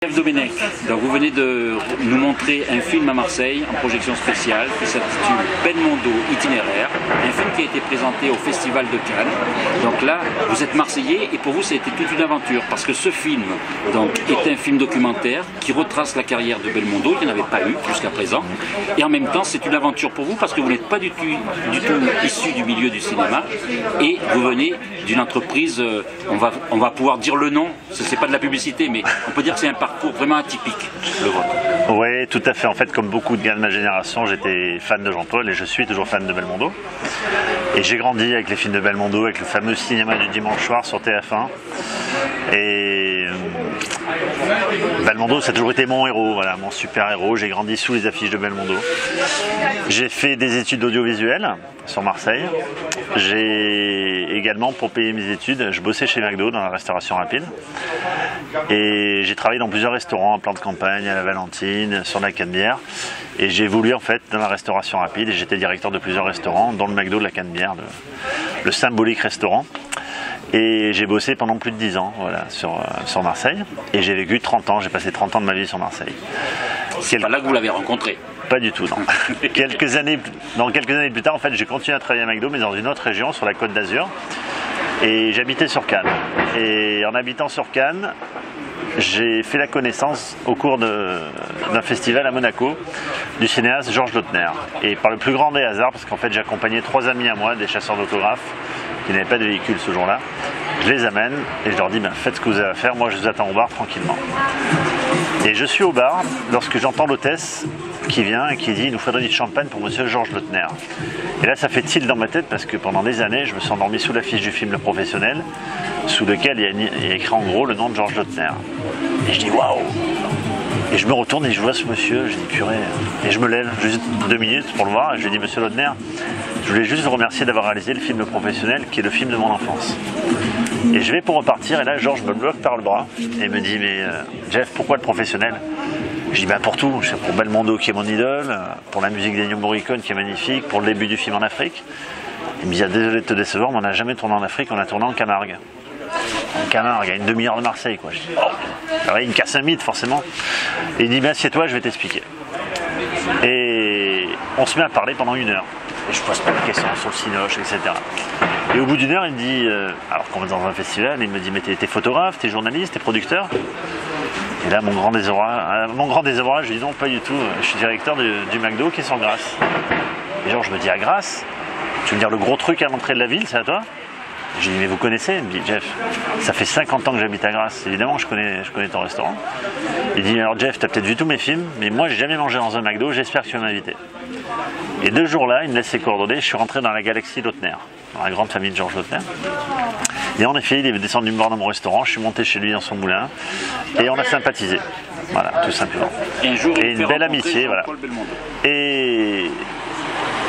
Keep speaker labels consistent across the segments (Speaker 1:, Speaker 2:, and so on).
Speaker 1: Jeff Domenech, donc vous venez de nous montrer un film à Marseille en projection spéciale qui s'intitule Belmondo itinéraire, un film qui a été présenté au Festival de Cannes. Donc là, vous êtes Marseillais et pour vous, ça a été toute une aventure parce que ce film donc, est un film documentaire qui retrace la carrière de Belmondo, il n'y en avait pas eu jusqu'à présent. Et en même temps, c'est une aventure pour vous parce que vous n'êtes pas du tout issu du milieu du cinéma et vous venez d'une entreprise, on va pouvoir dire le nom, ce n'est pas de la publicité, mais on peut dire que c'est un parcours vraiment atypique, le vôtre.
Speaker 2: Oui, tout à fait. En fait, comme beaucoup de gars de ma génération, j'étais fan de Jean-Paul et je suis toujours fan de Belmondo. Et j'ai grandi avec les films de Belmondo, avec le fameux cinéma du dimanche soir sur TF1. Et Belmondo, ça a toujours été mon héros, voilà, mon super héros. J'ai grandi sous les affiches de Belmondo. J'ai fait des études audiovisuelles sur Marseille. J'ai également, pour payer mes études, je bossais chez McDo dans la restauration rapide. Et j'ai travaillé dans plusieurs restaurants, en plan de campagne, à la Valentine, sur la Canebière. Et j'ai évolué en fait dans la restauration rapide et j'étais directeur de plusieurs restaurants, dont le McDo de la Canebière, le symbolique restaurant. Et j'ai bossé pendant plus de 10 ans voilà, sur Marseille. Et j'ai vécu 30 ans, j'ai passé 30 ans de ma vie sur Marseille.
Speaker 1: C'est pas là que vous l'avez rencontré?
Speaker 2: Pas du tout, non. quelques années plus tard, en fait, j'ai continué à travailler à McDo, mais dans une autre région, sur la Côte d'Azur. Et j'habitais sur Cannes. Et en habitant sur Cannes, j'ai fait la connaissance au cours d'un festival à Monaco du cinéaste Georges Lautner. Et par le plus grand des hasards, parce qu'en fait j'accompagnais 3 amis à moi, des chasseurs d'autographes, qui n'avaient pas de véhicule ce jour-là, je les amène et je leur dis faites ce que vous avez à faire, moi je vous attends au bar tranquillement. Et je suis au bar lorsque j'entends l'hôtesse qui vient et qui dit il nous faudrait du champagne pour monsieur Georges Lautner. Et là ça fait tilt dans ma tête parce que pendant des années je me suis endormi sous l'affiche du film Le Professionnel, sous lequel il y a écrit en gros le nom de Georges Lautner. Et je dis waouh! Et je me retourne et je vois ce monsieur, je dis purée. Et je me lève juste 2 minutes pour le voir et je lui dis monsieur Lautner, je voulais juste vous remercier d'avoir réalisé le film Le Professionnel qui est le film de mon enfance. Et je vais pour repartir et là Georges me bloque par le bras et me dit mais Jeff, pourquoi Le Professionnel? Je dis pour tout, pour Belmondo qui est mon idole, pour la musique d'Ennio Morricone qui est magnifique, pour le début du film en Afrique. Il me dit désolé de te décevoir, mais on n'a jamais tourné en Afrique, on a tourné en Camargue. En Camargue, à une demi-heure de Marseille quoi. Je dis, oh. Alors, il me casse un mythe forcément. Et il dit assieds-toi, je vais t'expliquer. Et on se met à parler pendant 1 heure. Et je pose plein de questions sur le cinoche, etc. Et au bout d'1 heure, il me dit, alors qu'on est dans un festival, il me dit mais t'es photographe, t'es journaliste, t'es producteur? Et là, mon grand désarroi, je lui dis non, pas du tout, je suis directeur du McDo qui est sur Grasse. Et genre, je me dis à Grasse, tu veux me dire le gros truc à l'entrée de la ville, c'est à toi? J'ai dit mais vous connaissez? Il me dit Jeff, ça fait 50 ans que j'habite à Grasse, évidemment je connais ton restaurant. Il dit alors Jeff, t'as peut-être vu tous mes films, mais moi j'ai jamais mangé dans un McDo, j'espère que tu vas m'inviter. Et 2 jours là, il me laisse ses coordonnées, je suis rentré dans la galaxie Lautner, dans la grande famille de Georges Lautner. Et en effet, il est descendu me voir dans mon restaurant, je suis monté chez lui dans son moulin, et on a sympathisé. Voilà, tout simplement.
Speaker 1: Et
Speaker 2: une belle amitié, voilà. Et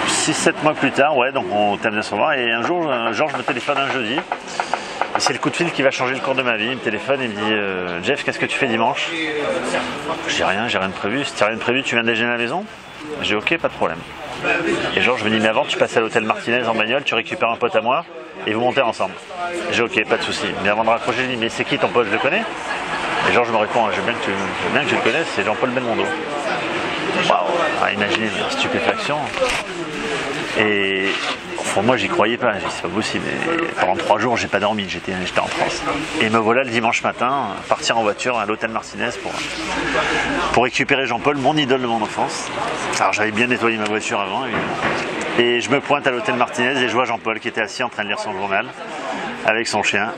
Speaker 2: 6-7 mois plus tard, ouais, donc on termine à se revoir, et un jour, Georges me téléphone un jeudi, et c'est le coup de fil qui va changer le cours de ma vie. Il me téléphone et me dit Jeff, qu'est-ce que tu fais dimanche? Je dis rien, j'ai rien de prévu. Si tu n'as rien de prévu, tu viens déjeuner à la maison? J'ai ok, pas de problème. Et Georges me dit mais avant, tu passes à l'hôtel Martinez en bagnole, tu récupères un pote à moi, et vous montez ensemble. J'ai ok, pas de souci. Mais avant de raccrocher, je dis mais c'est qui ton pote, je le connais? Et Georges me répond je veux bien que tu le connaisses, c'est Jean-Paul Belmondo. Waouh, imaginez la stupéfaction. Et pour moi, j'y croyais pas. J'ai dit, c'est pas possible. Et pendant 3 jours, j'ai pas dormi. J'étais en transe. Et me voilà le dimanche matin, partir en voiture à l'hôtel Martinez pour récupérer Jean-Paul, mon idole de mon enfance. Alors, j'avais bien nettoyé ma voiture avant, évidemment. Et je me pointe à l'hôtel Martinez et je vois Jean-Paul qui était assis en train de lire son journal avec son chien.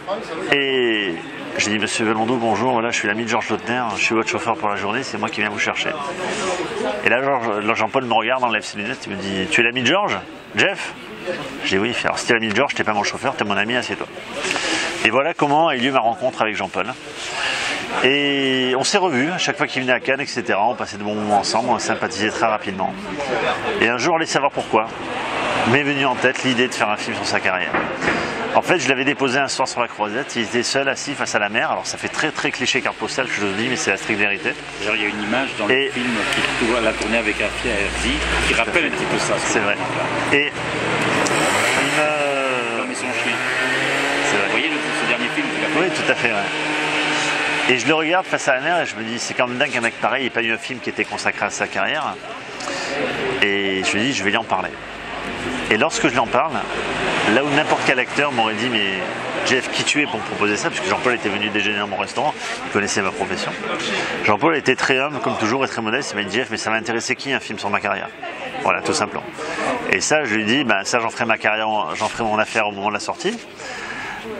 Speaker 2: Et j'ai dit, monsieur Belmondo, bonjour, voilà, je suis l'ami de Georges Lautner, je suis votre chauffeur pour la journée, c'est moi qui viens vous chercher. Et là, Jean-Paul me regarde, enlève ses lunettes, il me dit, tu es l'ami de Georges? Jeff? J'ai dit oui, alors si t'es l'ami de Georges, t'es pas mon chauffeur, t'es mon ami, assieds-toi. Et voilà comment a eu lieu ma rencontre avec Jean-Paul. Et on s'est revus, à chaque fois qu'il venait à Cannes, etc. On passait de bons moments ensemble, on sympathisait très rapidement. Et un jour, allez savoir pourquoi, m'est venue en tête l'idée de faire un film sur sa carrière. En fait, je l'avais déposé un soir sur la Croisette, il était seul, assis face à la mer. Alors ça fait très très cliché carte postale que je le dis, mais c'est la stricte vérité.
Speaker 1: D'ailleurs, il y a une image dans le film qui a tourné avec Afia Herzi qui rappelle un petit peu ça.
Speaker 2: C'est vrai. Et
Speaker 1: l'homme et son chien.
Speaker 2: C'est vrai.
Speaker 1: Vous voyez ce dernier film?
Speaker 2: Oui, tout à fait. Ouais. Et je le regarde face à la mer et je me dis, c'est quand même dingue qu'un mec pareil n'ait pas eu un film qui était consacré à sa carrière. Et je me dis, je vais lui en parler. Et lorsque je lui en parle, là où n'importe quel acteur m'aurait dit, mais Jeff, qui tu es pour me proposer ça? Puisque Jean-Paul était venu déjeuner dans mon restaurant, il connaissait ma profession. Jean-Paul était très humble, comme toujours, et très modeste. Il m'a dit, Jeff, mais ça va intéresser qui un film sur ma carrière? Voilà, tout simplement. Et ça, je lui dis, ben, ça, j'en ferai ma carrière, j'en ferai mon affaire au moment de la sortie.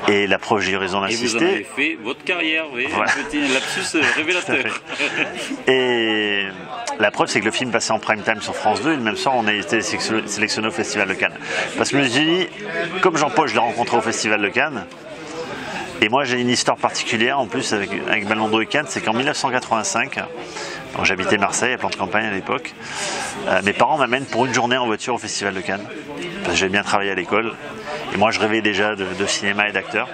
Speaker 2: Et la preuve, j'ai eu raison d'insister.
Speaker 1: Et vous en avez fait votre carrière, oui, voilà. Un petit lapsus révélateur.
Speaker 2: Et la preuve, c'est que le film passait en prime time sur France 2, et le même soir, on a été sélectionné au Festival de Cannes. Parce que je me suis dit, comme Jean-Paul, je l'ai rencontré au Festival de Cannes, et moi, j'ai une histoire particulière, en plus, avec Belmondo et Cannes, c'est qu'en 1985, j'habitais Marseille, à Plan de Campagne à l'époque, mes parents m'amènent pour une journée en voiture au Festival de Cannes, parce que j'avais bien travaillé à l'école. Et moi, je rêvais déjà de cinéma et d'acteur.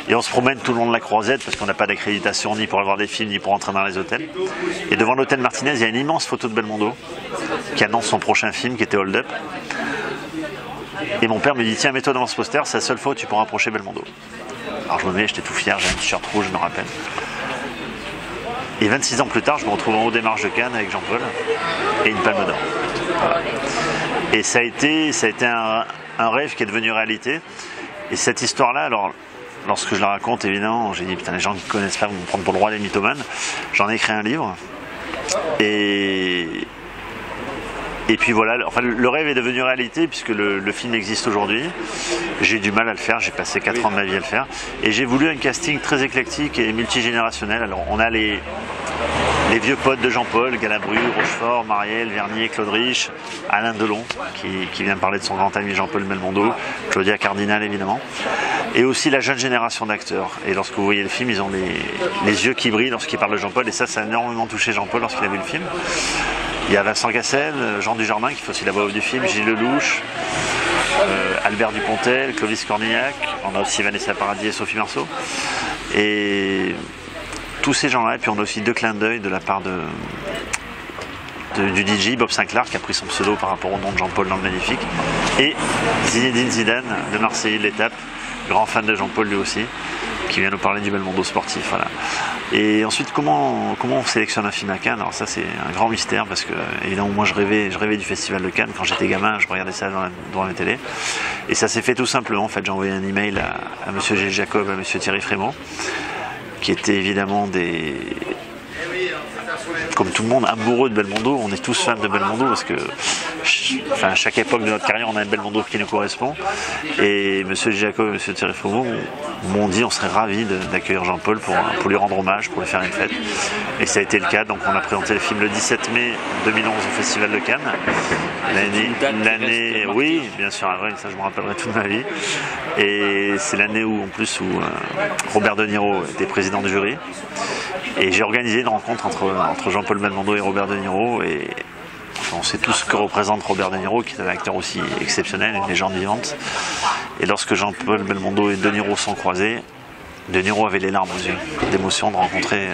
Speaker 2: Et on se promène tout le long de la Croisette parce qu'on n'a pas d'accréditation ni pour avoir des films ni pour entrer dans les hôtels. Et devant l'hôtel Martinez, il y a une immense photo de Belmondo qui annonce son prochain film qui était Hold Up. Et mon père me dit, tiens, mets-toi devant ce poster, c'est la seule fois où tu pourras approcher Belmondo. Alors je me mets, j'étais tout fier, j'ai un t-shirt rouge, je me rappelle. Et 26 ans plus tard, je me retrouve en haut des marches de Cannes avec Jean-Paul et une palme d'or. Voilà. Et ça a été un rêve qui est devenu réalité. Et cette histoire-là, alors, lorsque je la raconte, évidemment, j'ai dit, putain, les gens qui ne connaissent pas vont me prendre pour le roi des mythomanes. J'en ai écrit un livre. Et puis voilà, enfin, le rêve est devenu réalité puisque le film existe aujourd'hui. J'ai eu du mal à le faire, j'ai passé 4 ans de ma vie à le faire. Et j'ai voulu un casting très éclectique et multigénérationnel. Alors, on a les vieux potes de Jean-Paul, Galabru, Rochefort, Marielle, Vernier, Claude Rich, Alain Delon, qui vient parler de son grand ami Jean-Paul Belmondo, Claudia Cardinal évidemment, et aussi la jeune génération d'acteurs. Et lorsque vous voyez le film, ils ont les yeux qui brillent lorsqu'ils parlent de Jean-Paul, et ça a énormément touché Jean-Paul lorsqu'il a vu le film. Il y a Vincent Cassel, Jean Dujardin qui fait aussi la voix du film, Gilles Lelouch, Albert Dupontel, Clovis Cornillac, on a aussi Vanessa Paradis et Sophie Marceau. Et tous ces gens-là, et puis on a aussi 2 clins d'œil de la part du DJ Bob Sinclair qui a pris son pseudo par rapport au nom de Jean-Paul dans le Magnifique, et Zinedine Zidane de Marseille de l'Étape, grand fan de Jean-Paul lui aussi, qui vient nous parler du Belmondo sportif. Voilà. Et ensuite, comment on sélectionne un film à Cannes? Alors ça, c'est un grand mystère parce que évidemment, moi je rêvais du Festival de Cannes quand j'étais gamin, je regardais ça dans la télé. Et ça s'est fait tout simplement. En fait, j'ai envoyé un email à monsieur Gilles Jacob, à monsieur Thierry Frémaux, qui étaient évidemment comme tout le monde, amoureux de Belmondo. On est tous fans de Belmondo parce que à chaque époque de notre carrière, on a un Belmondo qui nous correspond. Et M. Jacob et M. Thierry Frémaux m'ont dit on serait ravis d'accueillir Jean-Paul pour lui rendre hommage, pour lui faire une fête. Et ça a été le cas. Donc on a présenté le film le 17 mai 2011 au Festival de Cannes. L'année, oui, bien sûr, ça je me rappellerai toute ma vie. Et c'est l'année où Robert De Niro était président du jury. Et j'ai organisé une rencontre entre Jean-Paul Belmondo et Robert De Niro. Et on sait tous ce que représente Robert De Niro, qui est un acteur aussi exceptionnel, une légende vivante. Et lorsque Jean-Paul Belmondo et De Niro sont croisés, De Niro avait les larmes aux yeux d'émotion de rencontrer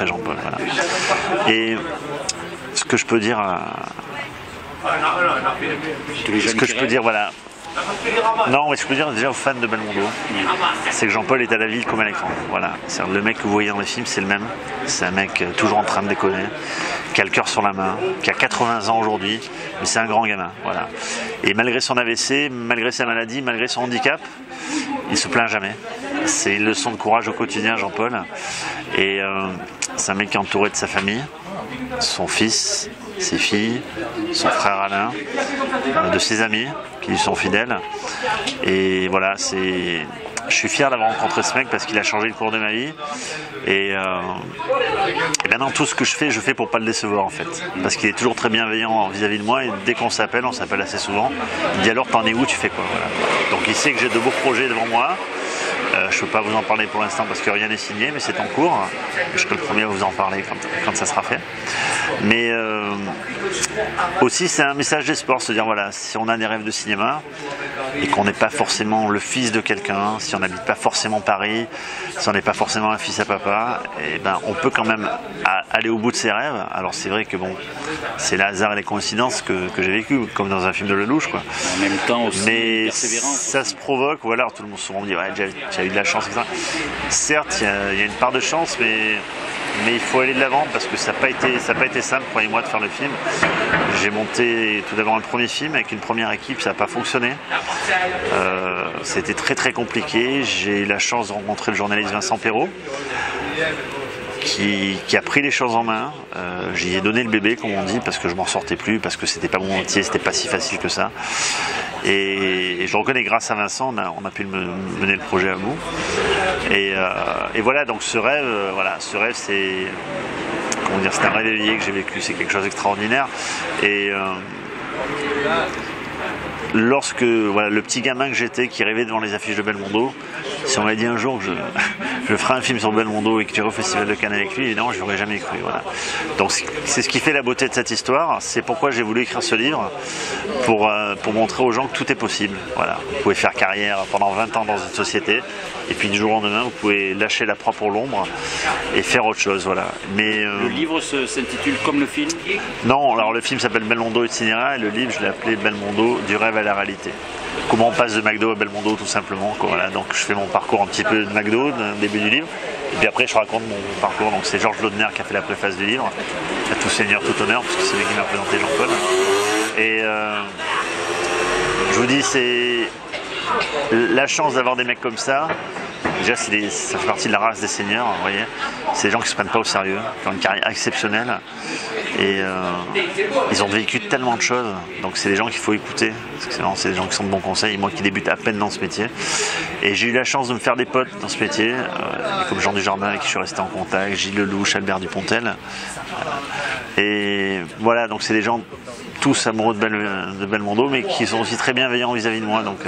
Speaker 2: Jean-Paul. Voilà. Et ce que je peux dire voilà. Non, mais ce que je peux dire déjà aux fans de Belmondo, c'est que Jean-Paul est à la ville comme à l'écran. Voilà. C'est-à-dire, le mec que vous voyez dans les films, c'est le même. C'est un mec toujours en train de déconner, qui a le cœur sur la main, qui a 80 ans aujourd'hui, mais c'est un grand gamin. Voilà. Et malgré son AVC, malgré sa maladie, malgré son handicap, il se plaint jamais. C'est une leçon de courage au quotidien, Jean-Paul. Et c'est un mec qui est entouré de sa famille, son fils, ses filles, son frère Alain, de ses amis qui lui sont fidèles. Et voilà, je suis fier d'avoir rencontré ce mec parce qu'il a changé le cours de ma vie. Et maintenant, tout ce que je fais pour pas le décevoir en fait. Parce qu'il est toujours très bienveillant vis-à-vis de moi. Et dès qu'on s'appelle, on s'appelle assez souvent. Il dit alors, t'en es où, tu fais quoi? Voilà. Donc il sait que j'ai de beaux projets devant moi. Je ne peux pas vous en parler pour l'instant parce que rien n'est signé, mais c'est en cours. Je serai le premier à vous en parler quand ça sera fait. Mais aussi, c'est un message d'espoir, se dire voilà, si on a des rêves de cinéma et qu'on n'est pas forcément le fils de quelqu'un, si on n'habite pas forcément Paris, si on n'est pas forcément un fils à papa, et ben, on peut quand même aller au bout de ses rêves. Alors c'est vrai que bon, c'est le hasard et les coïncidences que j'ai vécu, comme dans un film de Lelouch, quoi.
Speaker 1: En même temps aussi,
Speaker 2: mais
Speaker 1: persévérance.
Speaker 2: Ça se provoque, voilà, tout le monde souvent me dit ouais, tu as eu eu de la chance, etc. Certes, il y a une part de chance, mais il faut aller de l'avant parce que ça n'a pas été simple, croyez-moi, de faire le film. J'ai monté tout d'abord un premier film avec une première équipe, ça n'a pas fonctionné. C'était très très compliqué. J'ai eu la chance de rencontrer le journaliste Vincent Perrault qui a pris les choses en main. J'y ai donné le bébé, comme on dit, parce que je m'en sortais plus, parce que c'était pas mon métier, c'était pas si facile que ça. Et je le reconnais, grâce à Vincent, on a pu mener le projet à bout. Et voilà, donc ce rêve, c'est, comment dire, c'est un rêve éveillé que j'ai vécu, c'est quelque chose d'extraordinaire. Et lorsque le petit gamin que j'étais qui rêvait devant les affiches de Belmondo, si on m'avait dit un jour que je ferai un film sur Belmondo et que j'irai au Festival de Cannes avec lui, évidemment, je n'aurais jamais cru. Voilà. Donc c'est ce qui fait la beauté de cette histoire. C'est pourquoi j'ai voulu écrire ce livre, pour montrer aux gens que tout est possible. Voilà. Vous pouvez faire carrière pendant 20 ans dans une société, et puis du jour au lendemain, vous pouvez lâcher la proie pour l'ombre et faire autre chose. Voilà. Mais,
Speaker 1: le livre s'intitule comme le film?
Speaker 2: Non, alors le film s'appelle Belmondo Itinéraire, et le livre, je l'ai appelé Belmondo, du rêve à la réalité. Comment on passe de McDo à Belmondo, tout simplement. Voilà, donc je fais mon parcours un petit peu de McDo, au début du livre, et puis après je raconte mon parcours. Donc c'est Georges Laudner qui a fait la préface du livre, à tout seigneur, tout honneur, parce que c'est lui qui m'a présenté Jean-Paul. Et je vous dis, c'est la chance d'avoir des mecs comme ça. Déjà, ça fait partie de la race des seigneurs, vous voyez. C'est des gens qui ne se prennent pas au sérieux, qui ont une carrière exceptionnelle. Et ils ont vécu tellement de choses. Donc c'est des gens qu'il faut écouter. C'est des gens qui sont de bons conseils. Moi qui débute à peine dans ce métier. Et j'ai eu la chance de me faire des potes dans ce métier. Comme Jean Dujardin avec qui je suis resté en contact, Gilles Lelouch, Albert Dupontel. Et voilà, donc c'est des gens tous amoureux de Belmondo, mais qui sont aussi très bienveillants vis-à-vis de moi. Donc,